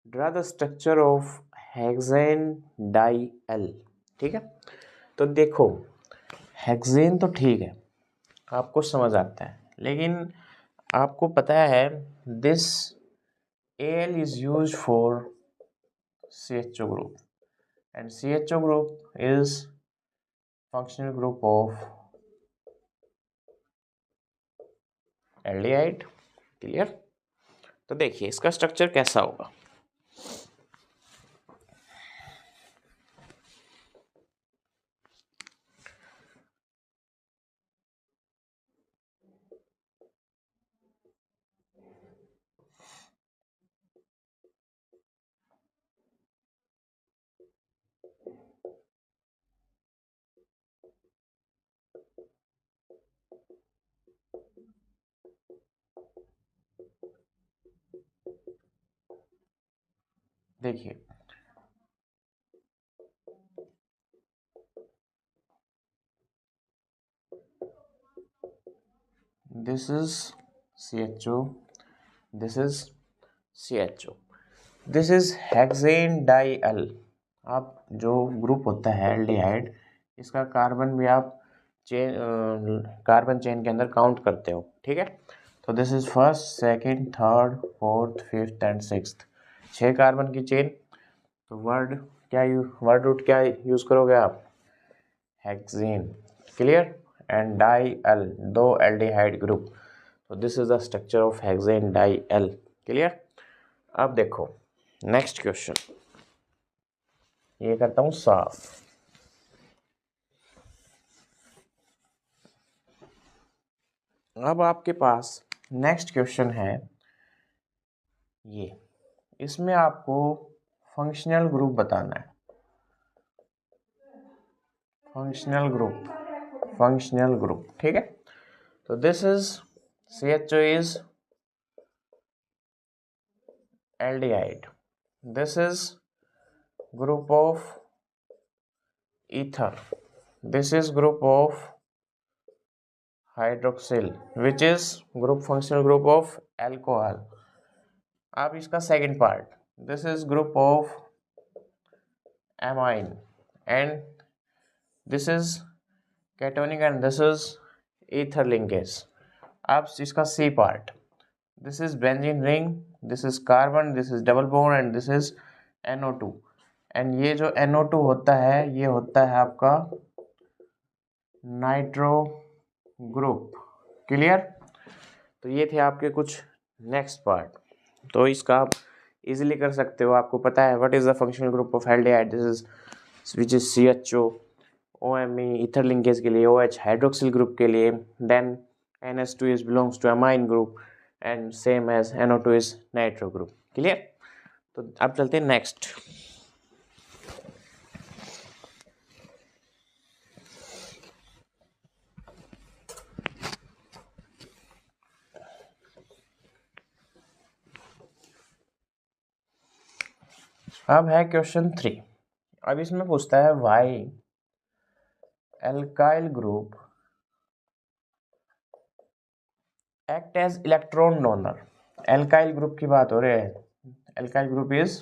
Draw the structure of hexane die L. ठीक है, तो देखो हेक्सेन तो ठीक है, आपको समझ आता है, लेकिन आपको पता है this al is use for CHO group and CHO group is functional group of aldehyde. Clear? तो देखिए इसका स्ट्रक्चर कैसा होगा। देखिए this is CHO, this is CHO, this is hexane die L. आप जो ग्रुप होता है एल्डिहाइड, इसका कार्बन भी आप चेन कार्बन चेन के अंदर काउंट करते हो। ठीक है, तो this is first, second, third, fourth, fifth and sixth, 6 carbon की चेन। तो वर्ड रूट क्या यूज करोगे आप? Hexane. Clear? And di al, 2 aldehyde group. तो this is the structure of hexane die al. Clear? अब देखो नेक्स्ट क्वेश्चन, ये करता हूं साफ। अब आपके पास नेक्स्ट क्वेश्चन है ये, इसमें आपको फंक्शनल ग्रुप बताना है। Functional group. ठीक है, तो this is CHO is aldehyde, this is group of ether, this is group of hydroxyl which is group functional group of alcohol। अब इसका second part, this is group of amine and this is cationic and this is ether linkage। अब इसका C part, this is benzene ring, this is carbon, this is double bond and this is NO2। And ये जो NO2 होता है ये होता है आपका नाइट्रो ग्रुप। क्लियर? तो ये थे आपके कुछ नेक्स्ट पार्ट, तो इसका आप इजीली कर सकते हो। आपको पता है what is the functional group of aldehyde, this is which is CHO, OMe ether linkage के लिए, OH हाइड्रोक्सिल ग्रुप के लिए, then NH2 is belongs to amine group and same as NO2 is nitro group. Clear? तो अब चलते हैं next. अब है क्वेश्चन 3। अब इसमें पूछता है why alkyl group act as electron donor. Alkyl group की बात हो रही है। Alkyl group is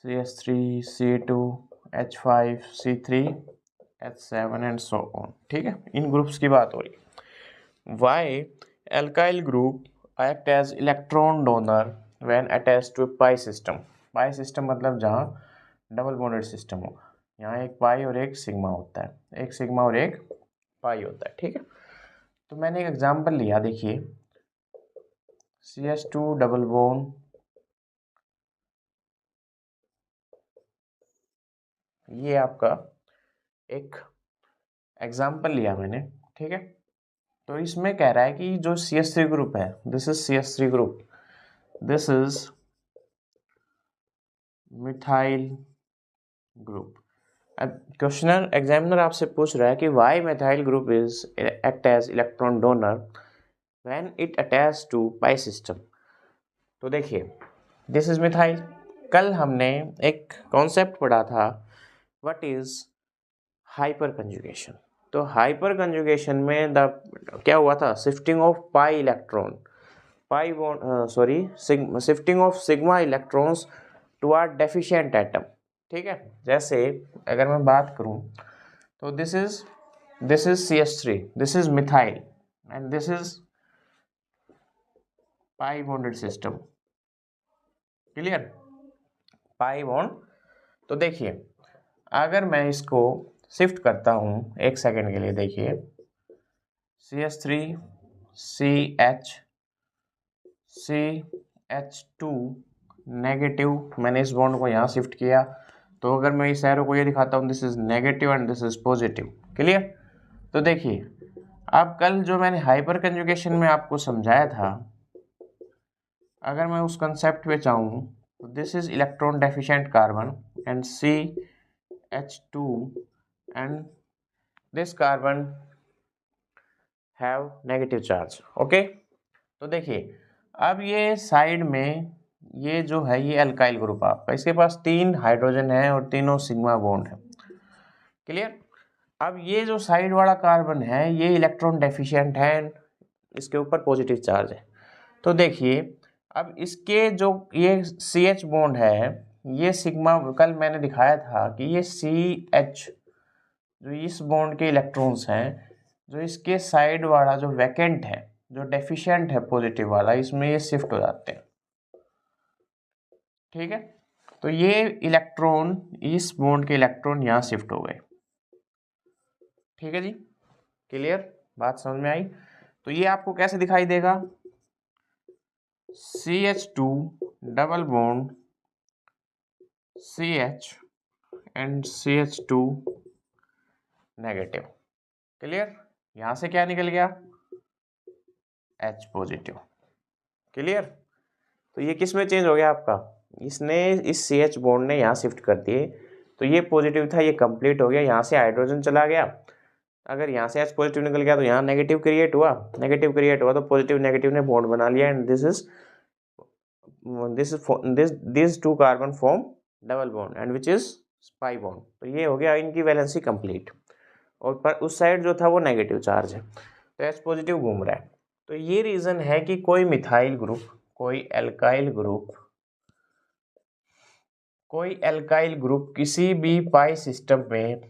CH3, C2, H5, C3, H7 and so on. ठीक है, इन ग्रुप्स की बात हो रही है। Why alkyl group act as electron donor when attached to pi system. Pi system मतलब जहाँ डबल बॉन्डेड सिस्टम होगा, यहाँ एक पाई और एक सिग्मा होता है, एक सिग्मा और एक पाई होता है। ठीक है, तो मैंने एक एग्जांपल लिया, देखिए CH2 डबल बॉन्ड, ये आपका एक एग्जांपल लिया मैंने। ठीक है, तो इसमें कह रहा है कि जो CH3 ग्रुप है, this is CH3 group, this is methyl group. अब क्वेश्चनर एग्जामिनर आपसे पूछ रहा है कि why methyl group is act as electron donor when it attach to pi system. तो देखिए दिस इज मिथाइल। कल हमने एक कॉन्सेप्ट पढ़ा था व्हाट इज हाइपर कंजुगेशन। तो हाइपर कंजुगेशन में द क्या हुआ था, shifting of pi electron. Pi bond shifting of sigma electrons to are deficient atom. ठीक है, जैसे अगर मैं बात करूं तो this is CH3, this is methyl and this is pi bonded system. Clear, pi bond. तो देखिए अगर मैं इसको शिफ्ट करता हूं एक सेकेंड के लिए, देखिए CH3 CH2 नेगेटिव, मैंने इस बॉन्ड को यहाँ शिफ्ट किया, तो अगर मैं इस एरो को ये दिखाता हूँ this is negative and this is positive. Clear. तो देखिए अब कल जो मैंने हाइपर कंजुगेशन में आपको समझाया था, अगर मैं उस कंसेप्ट पे चाहूँ तो this is electron deficient carbon and CH2 and this carbon have negative charge. Okay, तो देखिए अब ये साइड में ये जो है ये अल्काइल ग्रुप आपका, इसके पास 3 हाइड्रोजन है और तीनों सिग्मा बॉन्ड है। क्लियर। अब ये जो साइड वाला कार्बन है ये इलेक्ट्रॉन डेफिशिएंट है, इसके ऊपर पॉजिटिव चार्ज है। तो देखिए अब इसके जो ये CH बॉन्ड है, ये सिग्मा, कल मैंने दिखाया था कि ये CH जो इस बॉन्ड के इलेक्ट्रॉन्स हैं, जो इसके साइड वाला जो वैकेंट है, जो डेफिशिएंट है पॉजिटिव वाला, इसमें ये शिफ्ट हो जाते हैं। ठीक है, तो ये इलेक्ट्रॉन, इस बॉन्ड के इलेक्ट्रॉन यहाँ शिफ्ट हो गए। ठीक है जी, क्लियर, बात समझ में आई। तो ये आपको कैसे दिखाई देगा, CH2 double bond CH and CH2 negative. Clear, यहां से क्या निकल गया, H पॉजिटिव। क्लियर। तो ये किस में चेंज हो गया आपका, इसने इस CH बॉन्ड ने यहाँ शिफ्ट कर दिए, तो ये पॉजिटिव था, ये कंप्लीट हो गया, यहाँ से हाइड्रोजन चला गया। अगर यहाँ से H पॉजिटिव निकल गया तो यहाँ नेगेटिव क्रिएट हुआ, तो पॉजिटिव नेगेटिव ने बॉन्ड बना लिया and this two carbon form double bond and which is pi bond. तो ये हो गया इनकी वैलेंसी कंप्लीट, और पर उस साइड जो था वो नेगेटिव चार्ज है, तो H पॉजिटिव घूम रहा है। तो ये रीजन है कि कोई मिथाइल ग्रुप, कोई एल्काइल ग्रुप किसी भी पाई सिस्टम में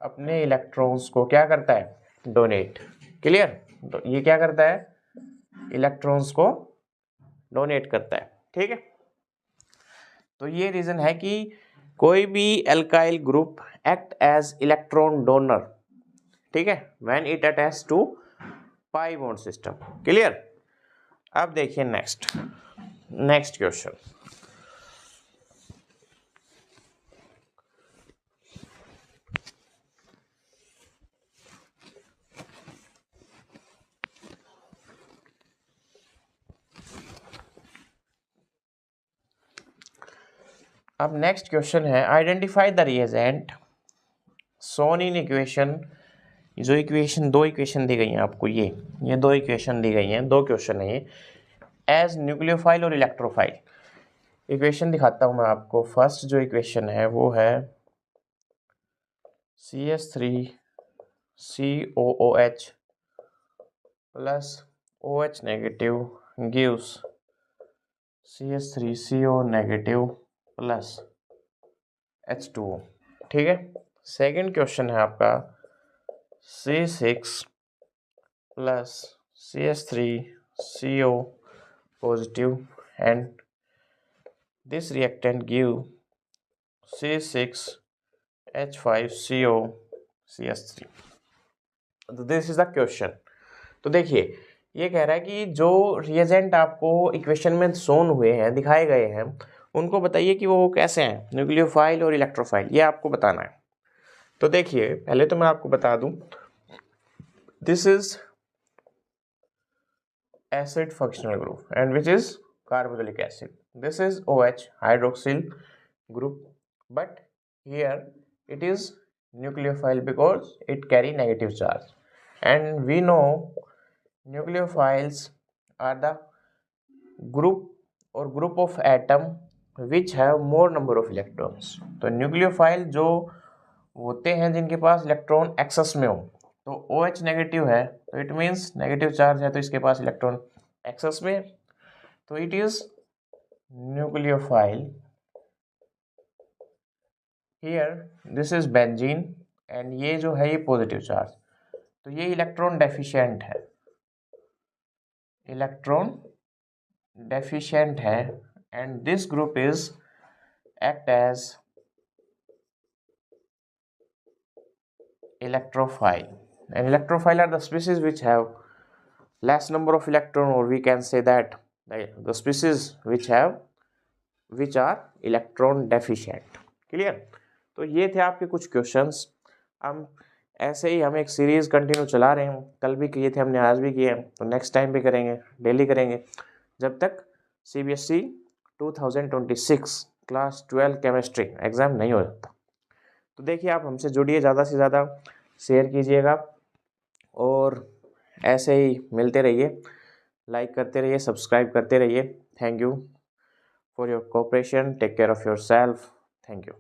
अपने इलेक्ट्रॉन्स को क्या करता है, डोनेट। क्लियर, तो ये क्या करता है, इलेक्ट्रॉन्स को डोनेट करता है। ठीक है, तो ये रीजन है कि कोई भी alkyl group act as electron donor, ठीक है, when it attach to pi bond system. Clear. अब देखिए नेक्स्ट क्वेश्चन। अब नेक्स्ट क्वेश्चन है, identify the reagent shown in equation. जो इक्वेशन, 2 इक्वेशन दी गई हैं आपको, ये 2 इक्वेशन दी गई हैं, 2 क्वेश्चन है ये, एज न्यूक्लियोफाइल और इलेक्ट्रोफाइल। इक्वेशन दिखाता हूं मैं आपको। फर्स्ट जो इक्वेशन है वो है CH3 COOH plus OH negative gives CH3CO negative plus H2O। ठीक है। सेकेंड क्वेश्चन है आपका C6 plus CH3CO positive and this reactant give C6H5CO CH3। तो दिस इज द क्वेश्चन। तो देखिए ये कह रहा है कि जो रिएजेंट आपको इक्वेशन में शोन हुए हैं, दिखाए गए हैं, उनको बताइए कि वो कैसे हैं, न्यूक्लियोफाइल और इलेक्ट्रोफाइल, ये आपको बताना है। तो देखिए पहले तो मैं आपको बता दूं, this is acid functional group and which is carboxylic acid, this is OH hydroxyl group, but here it is nucleophile because it carry negative charge, and we know nucleophiles are the group of atom which have more number of electrons। तो nucleophile जो होते हैं जिनके पास electron excess में हो, तो OH negative है तो इट मीन्स नेगेटिव चार्ज है, तो इसके पास इलेक्ट्रॉन एक्सेस में। तो it is nucleophile, here this is benzene and ये जो है ये पॉजिटिव चार्ज, तो ये इलेक्ट्रॉन डेफिशिएंट है, इलेक्ट्रॉन डेफिशिएंट है and this group is act as electrophile, and electrophile are the species which have less number of electron, or we can say that the species which are electron deficient. Clear? तो ये थे आपके कुछ questions. हम ऐसे ही हम एक series continue चला रहे हैं, कल भी किए थे हमने, आज भी किए हैं, तो नेक्स्ट टाइम भी करेंगे, डेली करेंगे, जब तक CBSE 2026 क्लास 12 केमिस्ट्री एग्ज़ाम नहीं हो जाता। तो देखिए, आप हमसे जुड़िए, ज़्यादा से ज़्यादा शेयर कीजिएगा और ऐसे ही मिलते रहिए, लाइक करते रहिए, सब्सक्राइब करते रहिए। Thank you for your cooperation, take care of your self, thank you.